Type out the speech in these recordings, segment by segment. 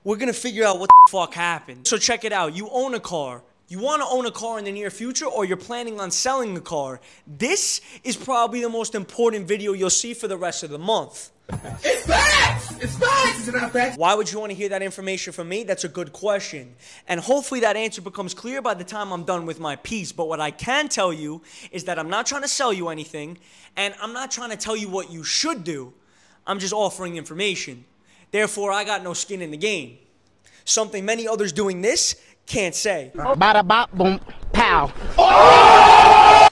we're gonna figure out what the fuck happened. So check it out. You own a car. You want to own a car in the near future, or you're planning on selling the car. This is probably the most important video you'll see for the rest of the month. It's facts! It's facts! Is it not facts? Why would you want to hear that information from me? That's a good question. And hopefully that answer becomes clear by the time I'm done with my piece. But what I can tell you is that I'm not trying to sell you anything, and I'm not trying to tell you what you should do. I'm just offering information. Therefore, I got no skin in the game. Something many others doing this can't say. Bada bop boom pow.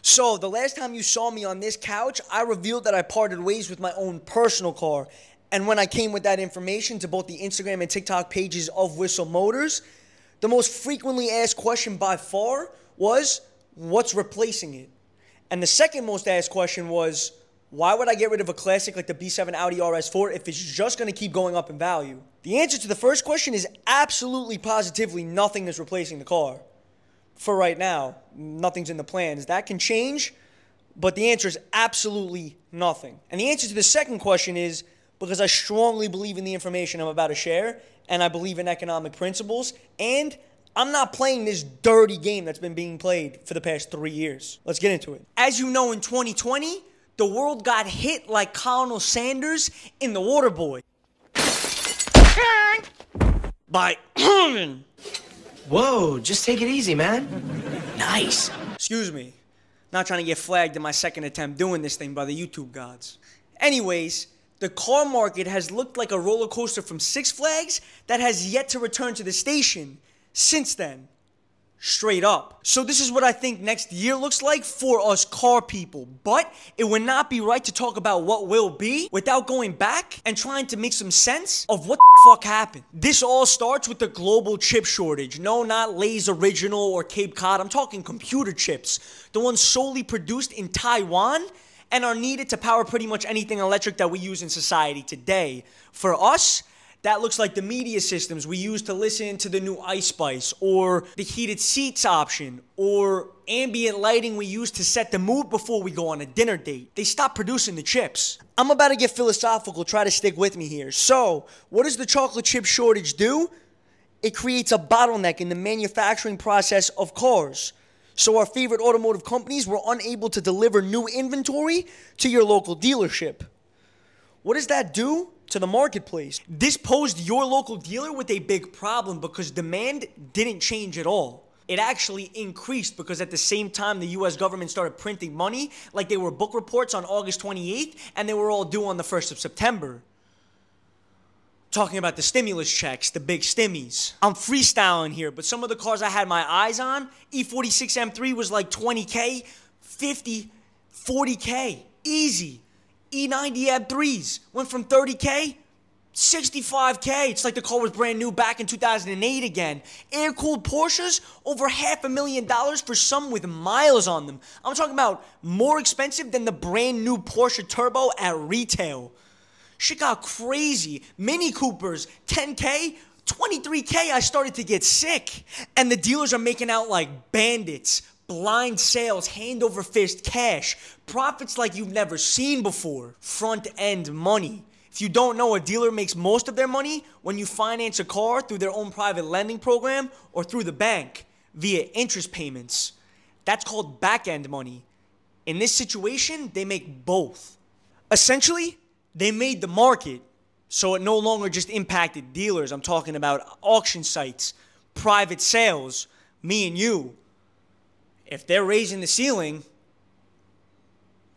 So the last time you saw me on this couch, I revealed that I parted ways with my own personal car. And when I came with that information to both the Instagram and TikTok pages of Whistle Motors, the most frequently asked question by far was, what's replacing it? And the second most asked question was, why would I get rid of a classic like the B7 Audi RS4 if it's just going to keep going up in value? The answer to the first question is absolutely positively nothing is replacing the car. For right now, nothing's in the plans. That can change, but the answer is absolutely nothing. And the answer to the second question is because I strongly believe in the information I'm about to share, and I believe in economic principles, and I'm not playing this dirty game that's been being played for the past 3 years. Let's get into it. As you know, in 2020, the world got hit like Colonel Sanders in The Waterboy. By Whoa, just take it easy, man. Nice. Excuse me. Not trying to get flagged in my second attempt doing this thing by the YouTube gods. Anyways, the car market has looked like a roller coaster from Six Flags that has yet to return to the station since then. Straight up. So this is what I think next year looks like for us car people. But it would not be right to talk about what will be without going back and trying to make some sense of what the fuck happened. This all starts with the global chip shortage. No, not Lay's Original or Cape Cod. I'm talking computer chips. The ones solely produced in Taiwan and are needed to power pretty much anything electric that we use in society today. For us, that looks like the media systems we use to listen to the new Ice Spice, or the heated seats option, or ambient lighting we use to set the mood before we go on a dinner date. They stopped producing the chips. I'm about to get philosophical, try to stick with me here. So, what does the chocolate chip shortage do? It creates a bottleneck in the manufacturing process of cars. So our favorite automotive companies were unable to deliver new inventory to your local dealership. What does that do to the marketplace? This posed your local dealer with a big problem because demand didn't change at all. It actually increased because at the same time the US government started printing money like they were book reports on August 28th and they were all due on the 1st of September. Talking about the stimulus checks, the big stimmies. I'm freestyling here, but some of the cars I had my eyes on, E46 M3 was like 20K, 50, 40K, easy. E90 M3s went from 30K, 65K. It's like the car was brand new back in 2008 again. Air-cooled Porsches, over $500,000 for some with miles on them. I'm talking about more expensive than the brand new Porsche Turbo at retail. Shit got crazy. Mini Coopers, 10K, 23K, I started to get sick. And the dealers are making out like bandits. Blind sales, hand over fist cash, profits like you've never seen before, front end money. If you don't know, a dealer makes most of their money when you finance a car through their own private lending program or through the bank via interest payments. That's called back end money. In this situation, they make both. Essentially, they made the market, so it no longer just impacted dealers. I'm talking about auction sites, private sales, me and you. If they're raising the ceiling,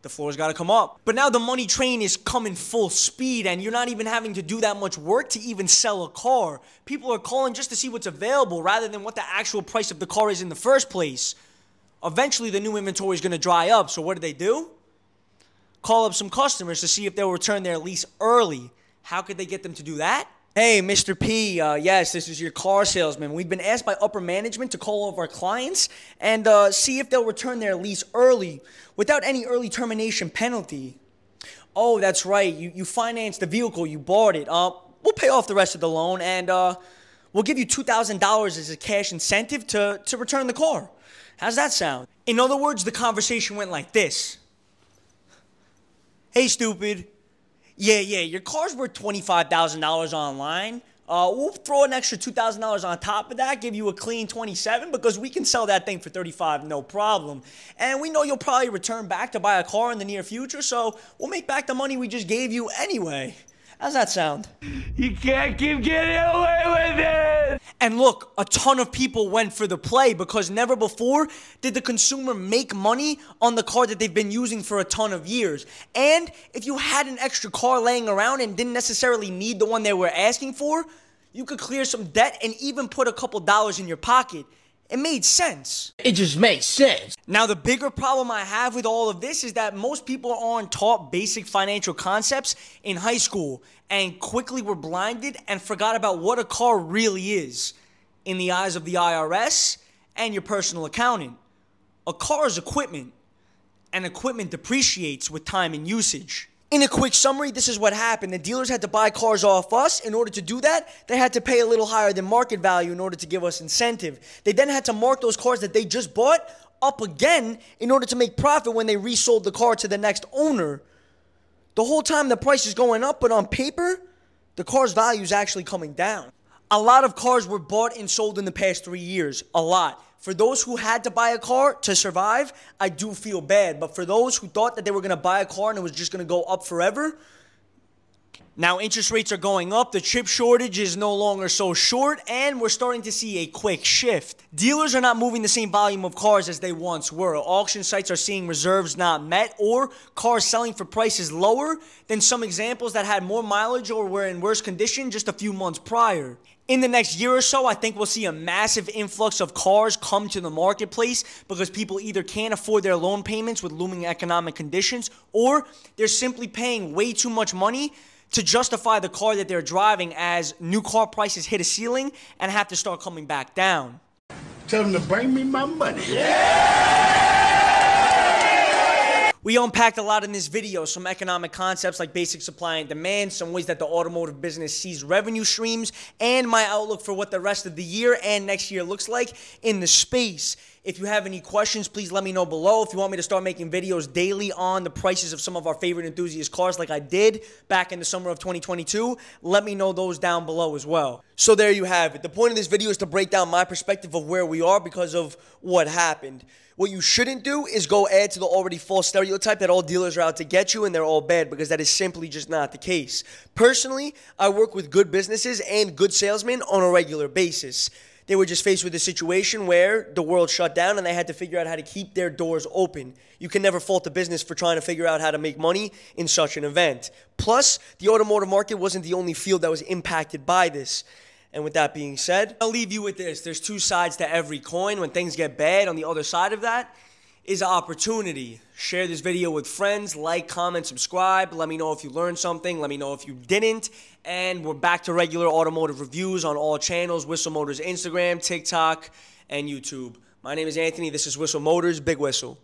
the floor's got to come up. But now the money train is coming full speed and you're not even having to do that much work to even sell a car. People are calling just to see what's available rather than what the actual price of the car is in the first place. Eventually, the new inventory is going to dry up. So what do? Call up some customers to see if they'll return their lease early. How could they get them to do that? Hey, Mr. P, yes, this is your car salesman. We've been asked by upper management to call all of our clients and see if they'll return their lease early without any early termination penalty. Oh, that's right. You financed the vehicle. You bought it. We'll pay off the rest of the loan and we'll give you $2,000 as a cash incentive to return the car. How's that sound? In other words, the conversation went like this. Hey, stupid. Yeah, your car's worth $25,000 online, We'll throw an extra $2,000 on top of that, give you a clean 27, because we can sell that thing for 35, no problem. And we know you'll probably return back to buy a car in the near future, so we'll make back the money we just gave you anyway. How's that sound? You can't keep getting away with it! And look, a ton of people went for the play because never before did the consumer make money on the car that they've been using for a ton of years. And if you had an extra car laying around and didn't necessarily need the one they were asking for, you could clear some debt and even put a couple dollars in your pocket. It made sense. It just makes sense. Now, the bigger problem I have with all of this is that most people aren't taught basic financial concepts in high school and quickly were blinded and forgot about what a car really is in the eyes of the IRS and your personal accountant. A car is equipment, and equipment depreciates with time and usage. In a quick summary, this is what happened. The dealers had to buy cars off us. In order to do that, they had to pay a little higher than market value in order to give us incentive. They then had to mark those cars that they just bought up again in order to make profit when they resold the car to the next owner. The whole time the price is going up, but on paper, the car's value is actually coming down. A lot of cars were bought and sold in the past 3 years. A lot. For those who had to buy a car to survive, I do feel bad. But for those who thought that they were going to buy a car and it was just going to go up forever, now interest rates are going up, the chip shortage is no longer so short, and we're starting to see a quick shift. Dealers are not moving the same volume of cars as they once were. Auction sites are seeing reserves not met or cars selling for prices lower than some examples that had more mileage or were in worse condition just a few months prior. In the next year or so, I think we'll see a massive influx of cars come to the marketplace because people either can't afford their loan payments with looming economic conditions, or they're simply paying way too much money to justify the car that they're driving as new car prices hit a ceiling and have to start coming back down. Tell them to bring me my money. We unpacked a lot in this video, some economic concepts like basic supply and demand, some ways that the automotive business sees revenue streams, and my outlook for what the rest of the year and next year looks like in the space. If you have any questions, please let me know below. If you want me to start making videos daily on the prices of some of our favorite enthusiast cars like I did back in the summer of 2022, let me know those down below as well. So there you have it. The point of this video is to break down my perspective of where we are because of what happened. What you shouldn't do is go add to the already false stereotype that all dealers are out to get you and they're all bad, because that is simply just not the case. Personally, I work with good businesses and good salesmen on a regular basis. They were just faced with a situation where the world shut down and they had to figure out how to keep their doors open. You can never fault the business for trying to figure out how to make money in such an event. Plus, the automotive market wasn't the only field that was impacted by this. And with that being said, I'll leave you with this. There's two sides to every coin. When things get bad, on the other side of that is an opportunity. Share this video with friends, like, comment, subscribe. Let me know if you learned something. Let me know if you didn't. And we're back to regular automotive reviews on all channels: Whistle Motors Instagram, TikTok, and YouTube. My name is Anthony. This is Whistle Motors. Big Whistle.